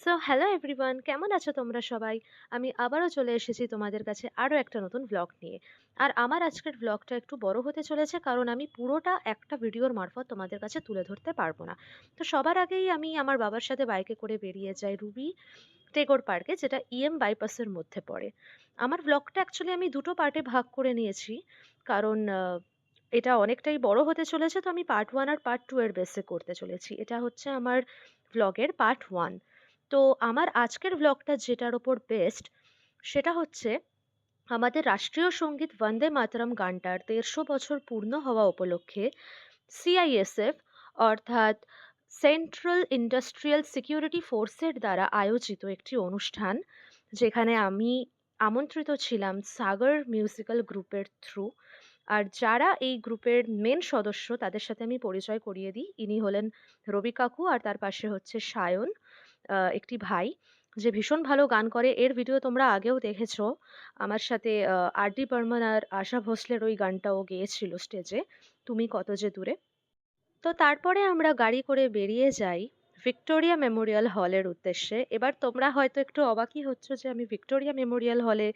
So hello everyone, কেমন আছো তোমরা সবাই? আমি আবারও চলে এসেছি তোমাদের কাছে আরও একটা নতুন ভ্লগ নিয়ে। আর আমার আজকের ভ্লগটা একটু বড় হতে চলেছে, কারণ আমি পুরোটা একটা ভিডিওর মারফত তোমাদের কাছে তুলে ধরতে পারবো না। তো সবার আগেই আমি আমার বাবার সাথে বাইকে করে বেরিয়ে যাই রুবি টেগোর পার্কে, যেটা বাইপাসের মধ্যে পড়ে। আমার ভ্লগটা অ্যাকচুয়ালি আমি দুটো পার্টে ভাগ করে নিয়েছি, কারণ এটা অনেকটাই বড় হতে চলেছে। তো আমি পার্ট ওয়ান আর পার্ট টু এর বেসে করতে চলেছি। এটা হচ্ছে আমার ভ্লগের পার্ট ওয়ান। তো আমার আজকের ভ্লগটা যেটার ওপর বেস্ট, সেটা হচ্ছে আমাদের রাষ্ট্রীয় সঙ্গীত বন্দে মাতরম গানটার ১৫০ বছর পূর্ণ হওয়া উপলক্ষে সিআইএসএফ, অর্থাৎ সেন্ট্রাল ইন্ডাস্ট্রিয়াল সিকিউরিটি ফোর্সের দ্বারা আয়োজিত একটি অনুষ্ঠান, যেখানে আমি আমন্ত্রিত ছিলাম সাগর মিউজিক্যাল গ্রুপের থ্রু। আর যারা এই গ্রুপের মেন সদস্য তাদের সাথে আমি পরিচয় করিয়ে দিই। ইনি হলেন রবি কাকু, আর তার পাশে হচ্ছে সায়ন, একটি ভাই, যে ভীষণ ভালো গান করে। এর ভিডিও তোমরা আগেও দেখেছো। আমার সাথে আর.ডি বর্মন আর আশা ভোসলের ওই গানটাও গেয়েছিল স্টেজে, তুমি কত যে দূরে। তো তারপরে আমরা গাড়ি করে বেরিয়ে যাই ভিক্টোরিয়া মেমোরিয়াল হলের উদ্দেশ্যে। এবার তোমরা হয়তো একটু অবাকই হচ্ছ যে আমি ভিক্টোরিয়া মেমোরিয়াল হলে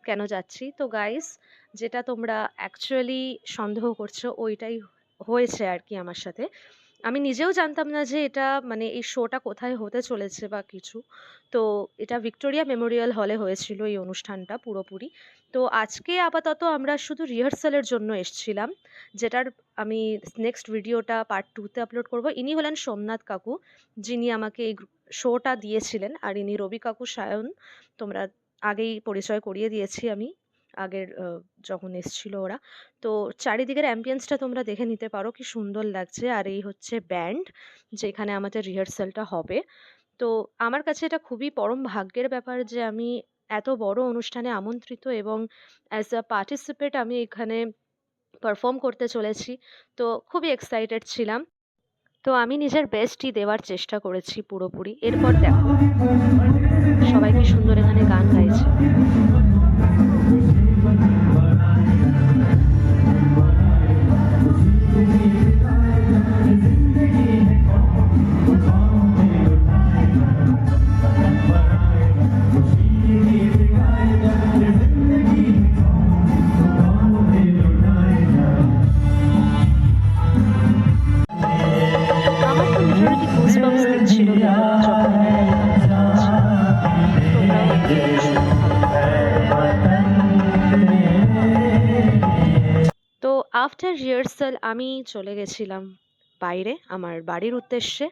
কেন যাচ্ছি। তো গাইস, যেটা তোমরা অ্যাকচুয়ালি সন্দেহ করছো ওইটাই হয়েছে আর কি আমার সাথে। আমি নিজেও জানতাম না যে এটা মানে এই শোটা কোথায় হতে চলেছে বা কিছু। তো এটা ভিক্টোরিয়া মেমোরিয়াল হলে হয়েছিল এই অনুষ্ঠানটা পুরোপুরি। তো আজকে আপাতত আমরা শুধু রিহার্সালের জন্য এসছিলাম, যেটার আমি নেক্সট ভিডিওটা পার্ট টুতে আপলোড করব। ইনি হলেন সোমনাথ কাকু, যিনি আমাকে এই শোটা দিয়েছিলেন। আর ইনি রবি কাকু, সায়ন, তোমরা আগেই পরিচয় করিয়ে দিয়েছি আমি আগের যখন এসছিল ওরা। তো চারিদিকের অ্যাম্বিয়েন্সটা তোমরা দেখে নিতে পারো কি সুন্দর লাগছে। আর এই হচ্ছে ব্যান্ড, যেখানে আমাদের রিহার্সালটা হবে। তো আমার কাছে এটা খুবই পরম ভাগ্যের ব্যাপার যে আমি এত বড় অনুষ্ঠানে আমন্ত্রিত, এবং অ্যাজ আ পার্টিসিপেট আমি এখানে পারফর্ম করতে চলেছি। তো খুবই এক্সাইটেড ছিলাম। তো আমি নিজের বেস্টই দেওয়ার চেষ্টা করেছি পুরোপুরি। এরপর দেখো সবাই কি সুন্দর এখানে গান গাইছে। আমার তো লিটারালি গুজবাম্পস দিচ্ছিল ভেতরে যখন আমি এই গানটা শুনছি। তোমরাও এনজয় শুনে ভালো লাগবে। তো আফটার রিহার্সাল আমি চলে গেছিলাম বাইরে আমার বাড়ির উদ্দেশ্যে।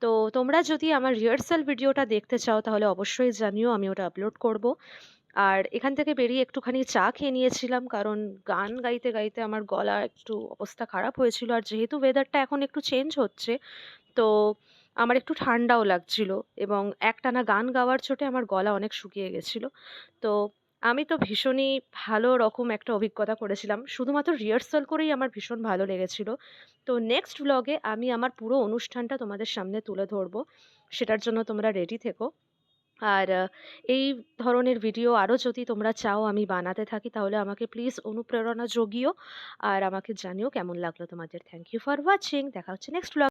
তো তোমরা যদি আমার রিহার্সাল ভিডিওটা দেখতে চাও তাহলে অবশ্যই জানিও, আমি ওটা আপলোড করব। আর এখান থেকে বেরিয়ে একটুখানি চা খেয়ে নিয়েছিলাম, কারণ গান গাইতে গাইতে আমার গলা একটু অবস্থা খারাপ হয়েছিল। আর যেহেতু ওয়েদারটা এখন একটু চেঞ্জ হচ্ছে, তো আমার একটু ঠান্ডাও লাগছিল, এবং একটানা গান গাওয়ার চোটে আমার গলা অনেক শুকিয়ে গেছিল। তো আমি তো ভীষণই ভালো রকম একটা অভিজ্ঞতা করেছিলাম, শুধুমাত্র রিহার্সাল করেই আমার ভীষণ ভালো লেগেছিল। তো নেক্সট ব্লগে আমি আমার পুরো অনুষ্ঠানটা তোমাদের সামনে তুলে ধরবো, সেটার জন্য তোমরা রেডি থেকো। আর এই ধরনের ভিডিও আরও যদি তোমরা চাও আমি বানাতে থাকি, তাহলে আমাকে প্লিজ অনুপ্রেরণা জুগিও। আর আমাকে জানিও কেমন লাগলো তোমাদের। Thank you for watching. দেখা হচ্ছে নেক্সট ব্লগ।